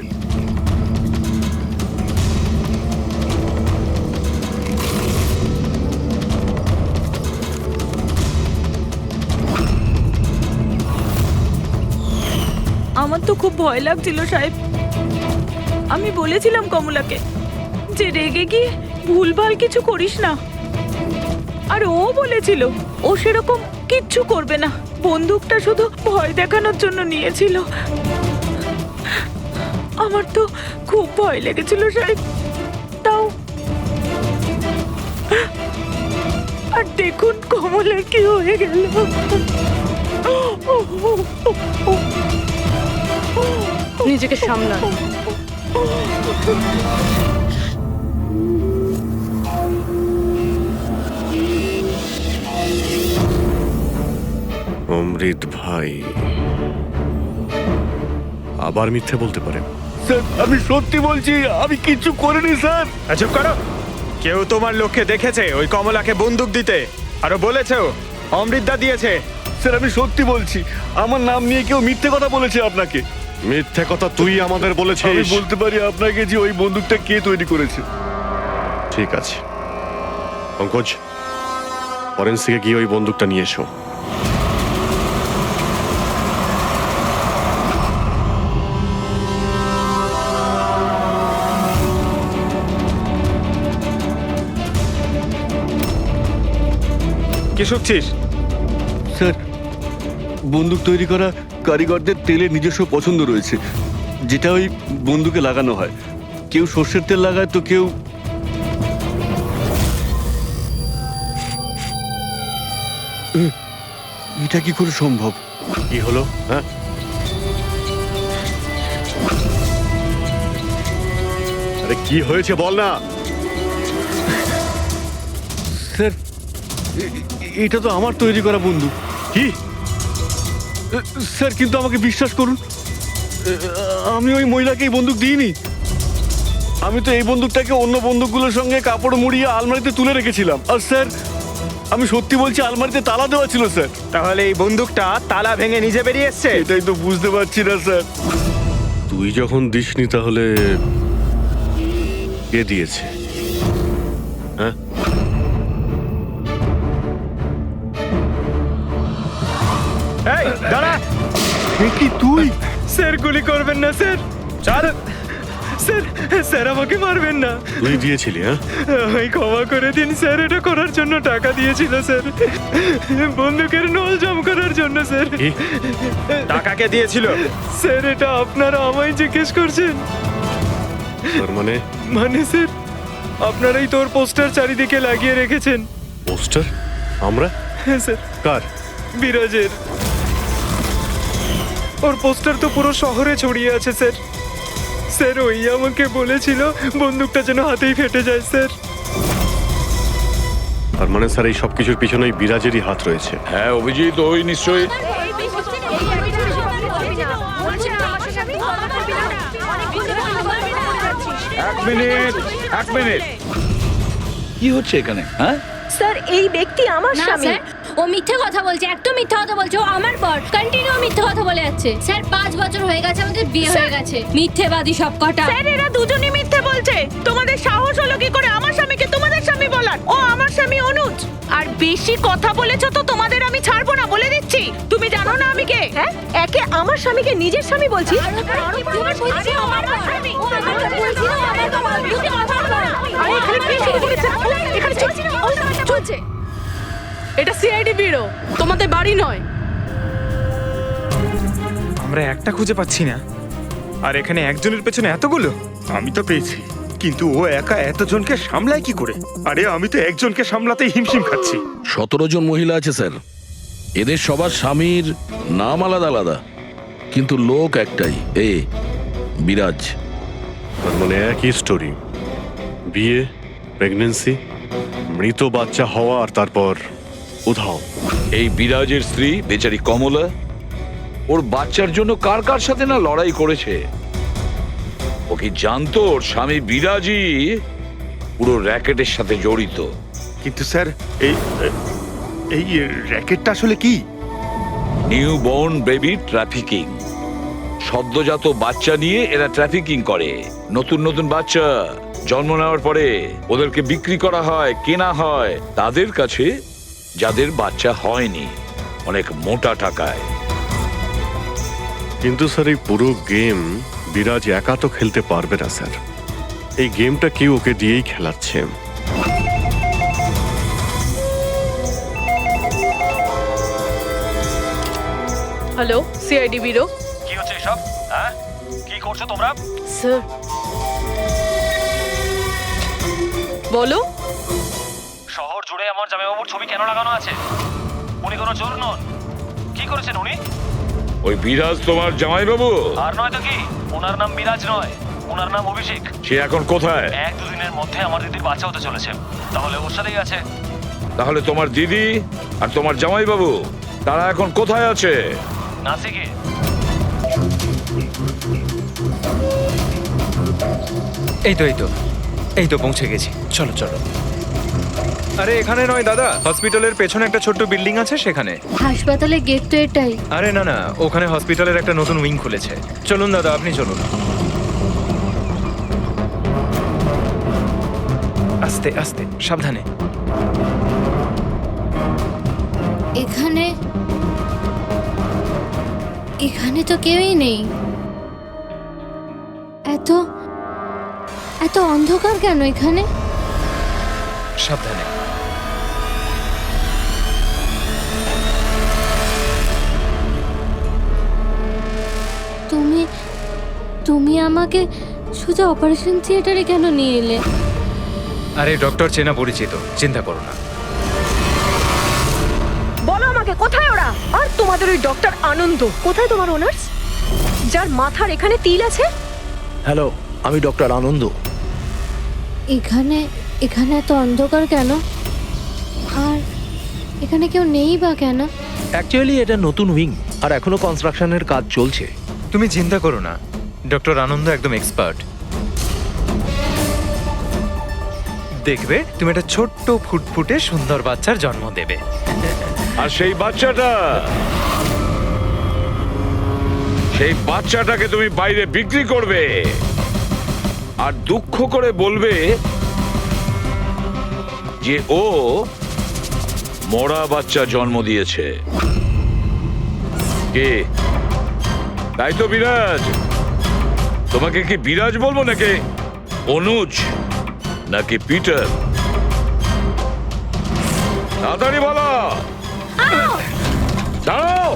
আমার তো খুব ভয় লাগছিল সাহেব। আমি বলেছিলাম কমলাকে যে রেগে গিয়ে ভুলভাল কিছু করিস না, আর ও বলেছিল ও সেরকম কিচ্ছু করবে না, বন্দুকটা শুধু ভয় দেখানোর জন্য নিয়েছিল। আমার তো খুব ভয় লেগেছিল সাহেব। তাও আর দেখুন কমলার কি হয়ে গেল। নিজেকে সামলান। অমৃত ভাই আবার মিথ্যে বলতে পারেন? স্যার, আমি সত্যি বলছি, আমি কিচ্ছু করিনি স্যার। চুপ করো। কেউ তোমার লোককে দেখেছে ওই কমলাকে বন্দুক দিতে? আরো বলেছেও অমৃতদা দিয়েছে। স্যার, আমি সত্যি বলছি, আমার নাম নিয়ে কেউ মিথ্যে কথা বলেছে আপনাকে। মিথ্যে কথা তুই আমাদের আমি বলেছিস। বলতে পারি আপনাকে যে ওই বন্দুকটা কে তৈরি করেছে। ঠিক আছে পঙ্কজ, ফরেন্সিকে গিয়ে ওই বন্দুকটা নিয়ে এসো। কি শুনছিস? স্যার, বন্দুক তৈরি করা কারিগরদের তেলের নিজস্ব পছন্দ রয়েছে, যেটা ওই বন্দুকে লাগানো হয়। কেউ সর্ষের তেল লাগায় তো কেউ। এটা কি করে সম্ভব? কি হলো? হ্যাঁ, আরে কি হয়েছে বল না। স্যার, এটা তো আমার তৈরি করা বন্দুক। কি? স্যার, কিন্তু আমাকে বিশ্বাস করুন, আমি ওই মহিলাকে এই বন্দুক দিইনি। আমি তো এই বন্দুকটাকে অন্য বন্দুকগুলোর সঙ্গে কাপড় মুড়িয়ে আলমারিতে তুলে রেখেছিলাম। আর স্যার, আমি সত্যি বলছি, আলমারিতে তালা দেওয়া ছিল স্যার। তাহলে এই বন্দুকটা তালা ভেঙে নিজে বেরিয়ে এসছে? এটাই তো বুঝতে পারছি না স্যার। তুই যখন দিসনি তাহলে কে দিয়েছে? হ্যাঁ, এই দাঁড়া। এ কি তুই? স্যার গুলি করবেন না স্যার। চল স্যার স্যার আমাকে মারবেন না, তুই দিয়েছিলি? হ্যাঁ, আমায় ক্ষমা করে দিন স্যার। এটা করার জন্য টাকা দিয়েছিল স্যার, বন্দুকের নল জাম করার জন্য স্যার। কি? টাকা কে দিয়েছিল স্যার? এটা আপনারা আমায় জিজ্ঞেস করছেন? তার মানে মানে স্যার, আপনারাই তোর পোস্টার চারিদিকে লাগিয়ে রেখেছেন। পোস্টার? আমরা? হ্যাঁ স্যার, কার? বিরাজের। ওর পোস্টার তো পুরো শহরে ছড়িয়ে আছে স্যার। স্যার ওই আমাকে বলেছিল বন্দুকটা যেন হাতেই ফেটে যায় স্যার। তার মানে স্যার এই সবকিছুর পিছনেই বিরাজেরই হাত রয়েছে। হ্যাঁ অভিজিৎ, ওই নিশ্চয়ই। এক মিনিট কি হচ্ছে এখানে? হ্যাঁ, স্যার এই ব্যক্তি আমার না স্বামী। স্যার, ও মিথ্যে কথা বলছে, একদম মিথ্যে কথা বলছে। ও আমার পর কন্টিনিউ মিথ্যে কথা বলে যাচ্ছে। স্যার 5 বছর হয়ে গেছে আমাদের বিয়ে হয়ে গেছে। মিথ্যেবাদী সব কটা। স্যার এরা দুজনই মিথ্যে বলছে। তোমাদের সাহস হলো কি করে আমার স্বামীকে তোমাদের স্বামী বলার? ও আমার স্বামী অনুজ। আর বেশি কথা বলেছো তো তোমাদের আমি ছাড়বো না, বলে দিচ্ছি। তুমি জানো না আমি কে? হ্যাঁ, একে আমার স্বামীকে নিজের স্বামী বলছি। আমার স্বামী। ও আমাকে বলছিল আমার বাবা মিথ্যে কথা বলে। আরে এখানে কি শুরু করেছে? এখানে চলছে। এটা সিআইডি ব্যুরো, তোমাদের বাড়ি নয়। আমরা একটা খুঁজে পাচ্ছি না, আর এখানে একজনের পেছনে এতগুলো। আমি তো পেয়েছি, কিন্তু ও একা এতজনকে সামলায় কি করে? আরে আমি তো একজনকে সামলাতেই হিমশিম খাচ্ছি। 17 জন মহিলা আছে স্যার। এদের সবার স্বামীর নাম আলাদা আলাদা, কিন্তু লোক একটাই, বিরাজ। তার মানে একই স্টোরি, বিয়ে, প্রেগনেন্সি, মৃত বাচ্চা হওয়া, আর তারপর উধাও। এই বিরাজের স্ত্রী বেচারি কমলা ওর বাচ্চার জন্য কার কার সাথে না লড়াই করেছে। ও কি জানতো ওর স্বামী বিরাজই পুরো র্যাকেটের সাথে জড়িত? কিন্তু স্যার এই এই র্যাকেটটা আসলে কি? New born baby trafficking. সদ্যজাত বাচ্চা নিয়ে এরা ট্রাফিকিং করে। নতুন নতুন বাচ্চা জন্ম নেওয়ার পরে ওদেরকে বিক্রি করা হয়, কেনা হয় তাদের কাছে যাদের বাচ্চা হয়নি, অনেক মোটা টাকায়। কিন্তু স্যার এই পুরো গেম বিরাজ একা তো খেলতে পারবে না স্যার। এই গেমটা কেউ ওকে দিয়েই খেলাচ্ছে। Hello, CID bureau. কি হচ্ছে এসব? হ্যাঁ, কি করছো তোমরা? স্যার বলো। শহর জুড়ে আমার জামাইবাবুর ছবি কেন লাগানো আছে? উনি কোনো চোর নন। কি করেছেন উনি? ওই বিরাজ তোমার জামাইবাবু? আর নয় তো কি, ওনার নাম বিরাজ নয়, ওনার নাম অভিষেক। সে এখন কোথায়? 1-2 দিনের মধ্যে আমার দিদির বাচ্চা হতে চলেছে, তাহলে ওর সাথেই আছে। তাহলে তোমার দিদি আর তোমার জামাইবাবু তারা এখন কোথায় আছে? নাসিকে। এই তো পৌঁছে গেছি। চলো চলো। আরে এখানে নয় দাদা, হসপিটালের পেছনে একটা ছোট্ট বিল্ডিং আছে সেখানে। হাসপাতালের গেট তো এটাই। আরে না না, ওখানে হসপিটালের একটা নতুন উইং খুলেছে। চলুন দাদা, আপনি চলুন। আস্তে আস্তে, সাবধানে। এখানে এখানে তো কেউই নেই। এত এত অন্ধকার কেন এখানে? সাবধানে। তুমি তুমি আমাকে শুধু অপারেশন থিয়েটারে কেন নিয়ে এলে? আরে ডক্টর চেনা পরিচিত, চিন্তা করো না। বলো আমাকে কোথায় ওরা? আর তোমাদের ওই ডক্টর আনন্দ কোথায়? তোমার ওনার্স যার মাথার এখানে তিল আছে? হ্যালো, আমি ডক্টর আনন্দ। এখানে এখানে এত অন্ধকার কেন? আর এখানে কেউ নেই বা কেন? অ্যাকচুয়ালি এটা নতুন উইং, আর এখনো কনস্ট্রাকশনের কাজ চলছে। তুমি চিন্তা করো না, ডক্টর আনন্দ একদম এক্সপার্ট। দেখবে তুমি একটা ছোট্ট ফুটফুটে সুন্দর বাচ্চার জন্ম দেবে। আর সেই বাচ্চাটাকে তুমি বাইরে বিক্রি করবে আর দুঃখ করে বলবে যে ও মরা বাচ্চা জন্ম দিয়েছে। কে? তাই তো বিরাজ? তোমাকে কি বিরাজ বলবো নাকি অনুজ নাকি পিটার? তাড়াতাড়ি বলো। দাঁড়াও,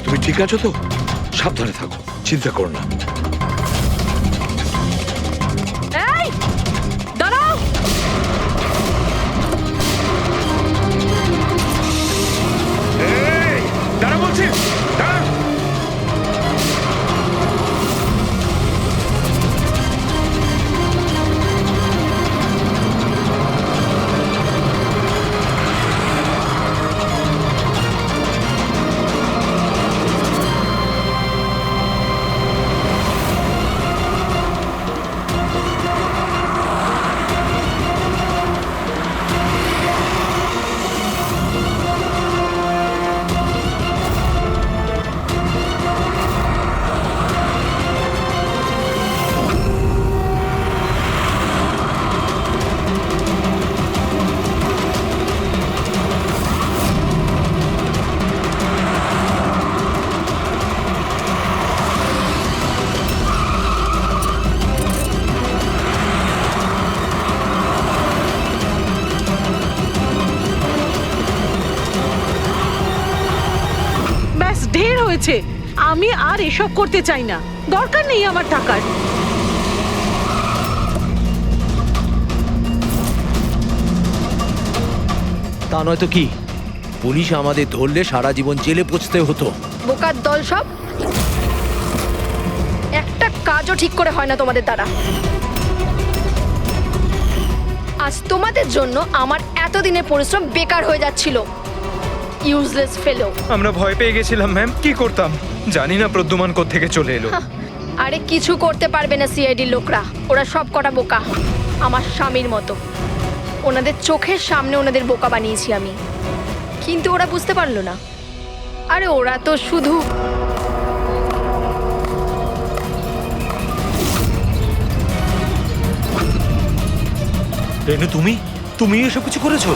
তুমি ঠিক আছো তো? সাবধানে থাকো, চিন্তা করো না। এই দাঁড়াও। এই, দাঁড়া বলছি, দাঁড়া। ব্যাস ঢের হয়েছে। আমি আর এসব করতে চাই না, দরকার নেই আমার টাকার। তা নয়তো কি, পুলিশ আমাদের ধরলে সারা জীবন জেলে পচতে হতো। বোকার দল সব, একটা কাজও ঠিক করে হয় না তোমাদের দ্বারা। আজ তোমাদের জন্য আমার এতদিনের পরিশ্রম বেকার হয়ে যাচ্ছিল। ইউজলেস ফেলো। আমরা ভয় পেয়ে গেছিলাম ম্যাম, কি করতাম জানি না প্রদ্যুমান কোত্থেকে চলে এলো। আরে কিছু করতে পারবে না সিআইডির লোকরা, ওরা সব কটা বোকা, আমার স্বামীর মতো। ওনাদের চোখের সামনে ওনাদের বোকা বানিয়েছি আমি, কিন্তু ওরা বুঝতে পারলো না। আরে ওরা তো শুধু রেনু, তুমি এসব কিছু করেছো?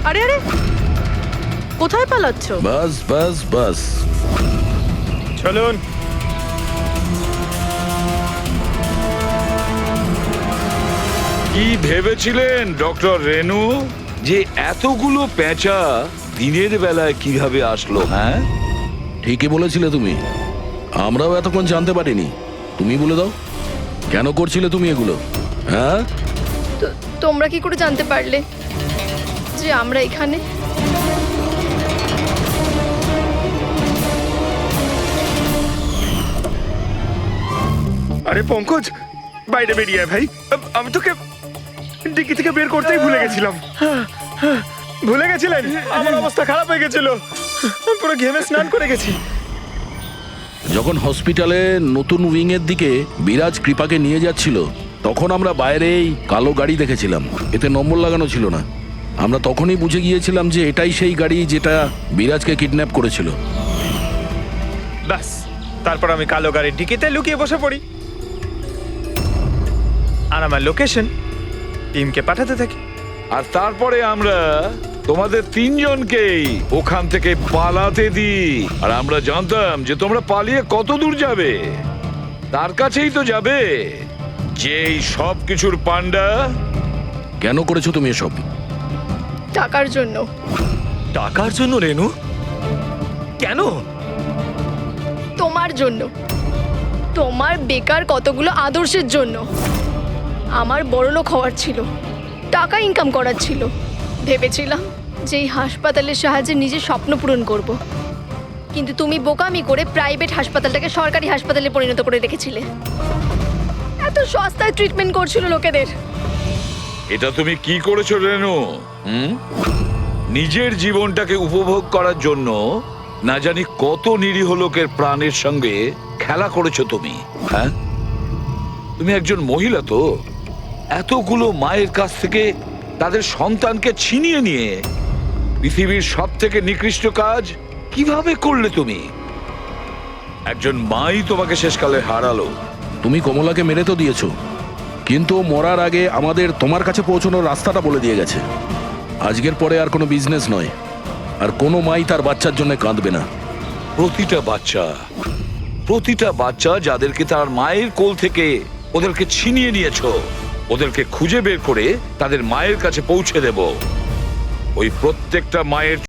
আরে আরে, কোথায় পালাচ্ছ? বাস বাস বাস। চলুন। কি ভেবেছিলেন ডক্টর রেনু যে এতগুলো পেঁচা দিনের বেলায় কিভাবে আসলো? হ্যাঁ, ঠিকই বলেছিলে তুমি, আমরাও এতক্ষণ জানতে পারিনি। তুমি বলে দাও, কেন করছিলে তুমি এগুলো? হ্যাঁ, তোমরা কি করে জানতে পারলে যে আমরা এখানে? আরে পঙ্কজ, বাইরে বেরিয়ে আয় ভাই। আমি তোকে ডিকি থেকে বের করতেই ভুলে গেছিলাম। ভুলে গেছিলেন? আমার অবস্থা খারাপ হয়ে গেছিল, পুরো ঘেমে স্নান করে গেছি। যখন হসপিটালে নতুন উইং এর দিকে বিরাজ কৃপাকে নিয়ে যাচ্ছিল, তখন আমরা বাইরেই কালো গাড়ি দেখেছিলাম, এতে নম্বর লাগানো ছিল না। আমরা তখনই বুঝে গিয়েছিলাম যে এটাই সেই গাড়ি যেটা বিরাজকে কিডন্যাপ করেছিল। ব্যাস, তারপর আমি কালো গাড়ির ডিকিতে লুকিয়ে বসে পড়ি, আর আমার লোকেশন টিমকে পাঠাতে থাকি। আর তারপরে আমরা তোমাদের তিনজনকেই ওখান থেকে পালাতে দিই। আর আমরা জানতাম যে তোমরা পালিয়ে কত দূর যাবে, তার কাছেই তো যাবে যেই সব কিছুর পান্ডা। কেন করেছো তুমি এসব? টাকার জন্য। টাকার জন্য রেনু? কেন? তোমার জন্য, তোমার বেকার কতগুলো আদর্শের জন্য। আমার বড়লোক হওয়ার ছিল, টাকা ইনকাম করার ছিল। ভেবেছিলাম যে এই হাসপাতালের সাহায্যে নিজের স্বপ্ন পূরণ করব, কিন্তু তুমি বোকামি করে প্রাইভেট হাসপাতালটাকে সরকারি হাসপাতালে পরিণত করে রেখেছিলে। এত সস্তায় ট্রিটমেন্ট করছিল লোকেদের। এটা তুমি কি করেছো রেনু? নিজের জীবনটাকে উপভোগ করার জন্য না জানি কত নিরীহ লোকের প্রাণের সঙ্গে খেলা করেছো তুমি। হ্যাঁ, তুমি একজন মহিলা তো, এতগুলো মায়ের কাছ থেকে তাদের সন্তানকে ছিনিয়ে নিয়ে পৃথিবীর সব থেকে নিকৃষ্ট কাজ কিভাবে করলে তুমি? একজন মাই তোমাকে শেষকালে হারালো। তুমি কমলাকে মেরে তো দিয়েছো, কিন্তু ও মরার আগে আমাদের তোমার কাছে পৌঁছানোর রাস্তাটা বলে দিয়ে গেছে। আজকের পরে আর কোনো বিজনেস নয়, আর কোনো মাই তার বাচ্চার জন্য কাঁদবে না। প্রতিটা বাচ্চা প্রতিটা বাচ্চা যাদেরকে তার মায়ের কোল থেকে ওদেরকে ছিনিয়ে নিয়েছো, ওদেরকে খুঁজে বের করে তাদের মায়ের কাছে পৌঁছে দেব। ওই প্রত্যেকটা মায়ের